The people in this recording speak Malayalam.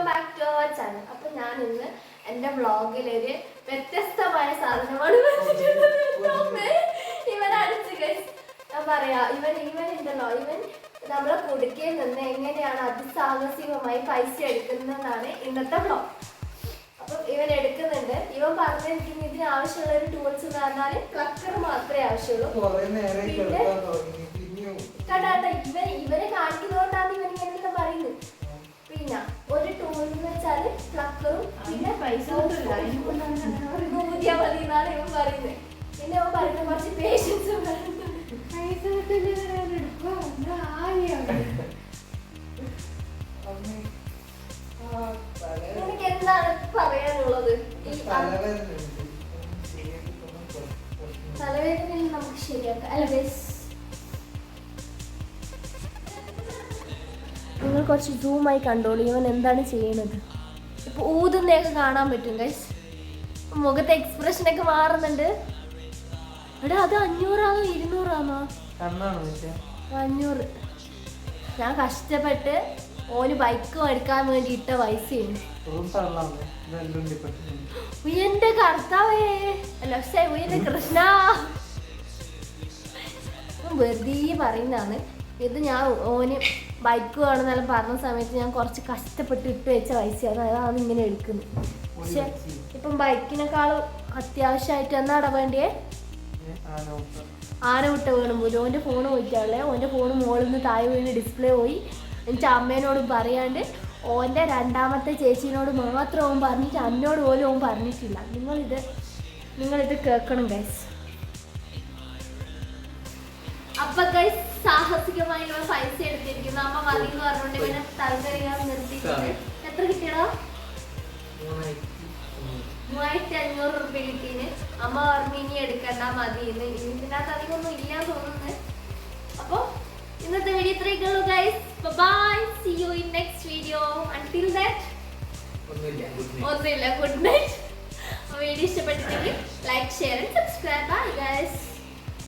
Back to our channel. അപ്പൊ ഞാൻ ഇന്ന് എന്റെ വ്ളോഗിൽ ഒരു വ്യത്യസ്തമായ സാധനമാണ് ഇവൻ അടിച്ചു ഗൈസ്. ഞാൻ പറയാ ഇവൻ ഉണ്ടല്ലോ, ഇവൻ നമ്മളെ കുടുക്കയിൽ നിന്ന് എങ്ങനെയാണ് അതിസാഹസികമായി പൈസ എടുക്കുന്നതാണ് ഇന്നത്തെ വ്ളോഗ്. അപ്പം ഇവൻ എടുക്കുന്നുണ്ട്. ഇവൻ പറഞ്ഞിരിക്കുന്ന ഇതിന് ആവശ്യമുള്ള ഒരു ടൂൾസ് എന്ന് പറഞ്ഞാല് ക്ലക്കർ മാത്രമേ ആവശ്യമുള്ളൂ. കണ്ടാട്ടെ ഇവനെ കാണിക്കുന്നതുകൊണ്ടാണ് ഇവൻ ഇങ്ങനെയൊക്കെ പറയുന്നത്. പിന്നെ ഒരു ടൂൾ എന്ന് വെച്ചാല് ക്ലക്കറും പിന്നെ പൈസ കൂട്ടിയാ മതി എന്നാണ് ഇവൻ പറയുന്നത്. പിന്നെ ഇവൻ പറയുന്നത് കുറച്ച് പേഷ്യൻസും എനിക്ക് എന്താണ് പറയാനുള്ളത്? തലവേദനയിൽ നമുക്ക് ശരിയാക്കാം അല്ല ഗൈസ്. നിങ്ങൾ കുറച്ച് സൂമായി കണ്ടോളൂ ഇവൻ എന്താണ് ചെയ്യുന്നത്. ഇപ്പൊ ഊതുന്നതൊക്കെ കാണാൻ പറ്റും ഗൈസ്. മുഖത്തെ എക്സ്പ്രഷനൊക്കെ മാറുന്നുണ്ട്. എടാ അത് 500 200 500. ഞാൻ കഷ്ടപ്പെട്ട് ഓന് ബൈക്ക് എടുക്കാൻ വേണ്ടി ഇട്ട പൈസയാണ്. ഉയന്റെ കർത്താവേ അല്ല ഉയന്റെ കൃഷ്ണ വെറുതെ പറയുന്നതാണ് ഇത്. ഞാൻ ഓന് ബൈക്ക് വേണമെന്നെല്ലാം പറഞ്ഞ സമയത്ത് ഞാൻ കുറച്ച് കഷ്ടപ്പെട്ട് ഇട്ട് വെച്ച പൈസയാണ്. അതാണ് ഇങ്ങനെ എടുക്കുന്നത്. പക്ഷെ ഇപ്പം ബൈക്കിനേക്കാളും അത്യാവശ്യമായിട്ട് എന്നാടാ വേണ്ടിയേ? ആന വിട്ട വീണും പോലും ഓൻ്റെ ഫോണ് പോയിട്ടാളേ. ഓൻ്റെ ഫോണ് മുകളിൽ നിന്ന് താഴെ വീണ് ഡിസ്പ്ലേ പോയി. എനിക്ക് അമ്മേനോട് പറയാണ്ട് ഓൻ്റെ രണ്ടാമത്തെ ചേച്ചീനോട് മാത്രം ഓൻ പറഞ്ഞിട്ട് എന്നോട് പോലും ഓൻ പറഞ്ഞിട്ടില്ല. നിങ്ങളിത് കേൾക്കണം ഗൈസ്. അപ്പൊ ഗൈസ് സാഹസികമായി പൈസ എടുത്തിരിക്കുന്നു. അമ്മ മതി എന്ന് പറഞ്ഞുകൊണ്ട് ഇവനെ തലക്കറിയാൻ നിർത്തിയിട്ടുണ്ട്. എത്ര കിട്ടിയടാ? 3500 റുപ്യ കിട്ടീന്. അമ്മ പറഞ്ഞു ഇനി എടുക്കണ്ട മതി. ഇതിനകത്ത് അധികമൊന്നും ഇല്ലാന്ന് തോന്നുന്നത്. അപ്പൊ ഇന്നത്തെ വീഡിയോ ഇത്രയൊക്കെ ഉള്ളൂ guys. Bye, see you in next video. Until that ഒന്നുമില്ല, ഗുഡ് നൈറ്റ്. വീഡിയോ ഇഷ്ടപ്പെട്ടിട്ടുണ്ടെങ്കിൽ like share and subscribe. Bye guys.